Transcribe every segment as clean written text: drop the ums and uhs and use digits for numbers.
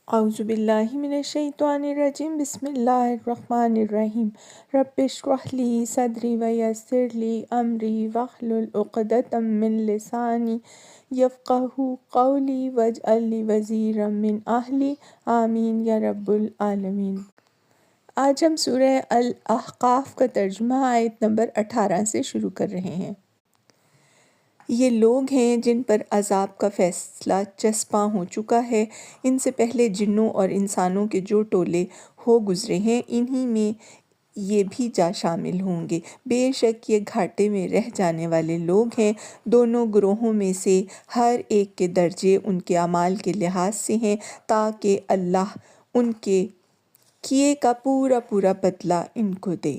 اعوذ باللہ من الشیطان الرجیم بسم اللہ الرحمن الرحیم رب اشرح لی صدری ویسر لی امری واحلل عقدۃ من لسانی یفقہوا قولی واجعل لی وزیرا من اہلی آمین یا رب العالمین۔ آج ہم سورہ الاحقاف کا ترجمہ آیت نمبر 18 سے شروع کر رہے ہیں۔ یہ لوگ ہیں جن پر عذاب کا فیصلہ چسپاں ہو چکا ہے، ان سے پہلے جنوں اور انسانوں کے جو ٹولے ہو گزرے ہیں انہی میں یہ بھی جا شامل ہوں گے۔ بے شک یہ گھاٹے میں رہ جانے والے لوگ ہیں۔ دونوں گروہوں میں سے ہر ایک کے درجے ان کے اعمال کے لحاظ سے ہیں تاکہ اللہ ان کے کیے کا پورا پورا بدلہ ان کو دے۔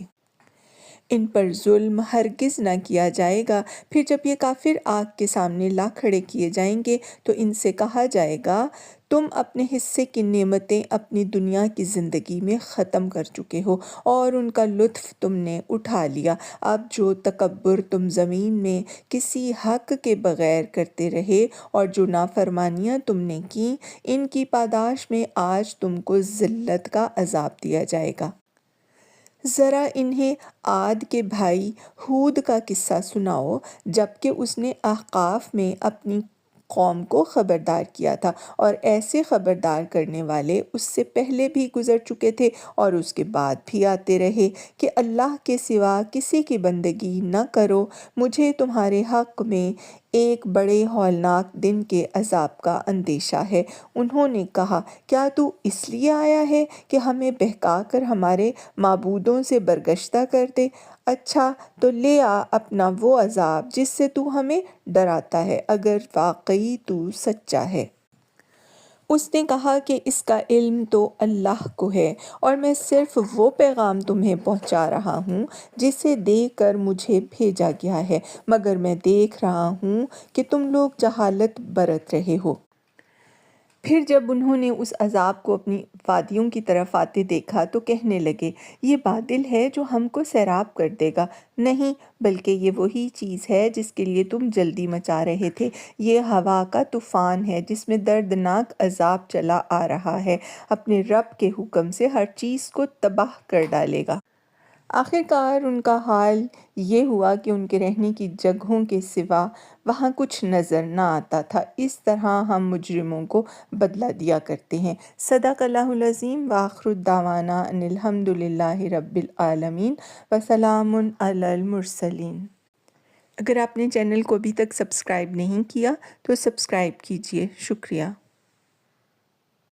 ان پر ظلم ہرگز نہ کیا جائے گا۔ پھر جب یہ کافر آگ کے سامنے لا کھڑے کیے جائیں گے تو ان سے کہا جائے گا تم اپنے حصے کی نعمتیں اپنی دنیا کی زندگی میں ختم کر چکے ہو اور ان کا لطف تم نے اٹھا لیا۔ اب جو تکبر تم زمین میں کسی حق کے بغیر کرتے رہے اور جو نافرمانیاں تم نے کیں، ان کی پاداش میں آج تم کو ذلت کا عذاب دیا جائے گا۔ ذرا انہیں عاد کے بھائی ہود کا قصہ سناؤ جبکہ اس نے احقاف میں اپنی قوم کو خبردار کیا تھا، اور ایسے خبردار کرنے والے اس سے پہلے بھی گزر چکے تھے اور اس کے بعد بھی آتے رہے کہ اللہ کے سوا کسی کی بندگی نہ کرو، مجھے تمہارے حق میں ایک بڑے ہولناک دن کے عذاب کا اندیشہ ہے۔ انہوں نے کہا کیا تو اس لیے آیا ہے کہ ہمیں بہکا کر ہمارے معبودوں سے برگشتہ کر دے؟ اچھا تو لے آ اپنا وہ عذاب جس سے تو ہمیں ڈراتا ہے اگر واقعی تو سچا ہے۔ اس نے کہا کہ اس کا علم تو اللہ کو ہے اور میں صرف وہ پیغام تمہیں پہنچا رہا ہوں جسے دے کر مجھے بھیجا گیا ہے، مگر میں دیکھ رہا ہوں کہ تم لوگ جہالت برت رہے ہو۔ پھر جب انہوں نے اس عذاب کو اپنی وادیوں کی طرف آتے دیکھا تو کہنے لگے یہ بادل ہے جو ہم کو سیراب کر دے گا۔ نہیں، بلکہ یہ وہی چیز ہے جس کے لیے تم جلدی مچا رہے تھے۔ یہ ہوا کا طوفان ہے جس میں دردناک عذاب چلا آ رہا ہے، اپنے رب کے حکم سے ہر چیز کو تباہ کر ڈالے گا۔ آخرکار ان کا حال یہ ہوا کہ ان کے رہنے کی جگہوں کے سوا وہاں کچھ نظر نہ آتا تھا۔ اس طرح ہم مجرموں کو بدلہ دیا کرتے ہیں۔ صدق اللہ العظیم وآخر دعوانا ان الحمد للہ رب العالمین وسلام علی المرسلین۔ اگر آپ نے چینل کو ابھی تک سبسکرائب نہیں کیا تو سبسکرائب کیجیے۔ شکریہ۔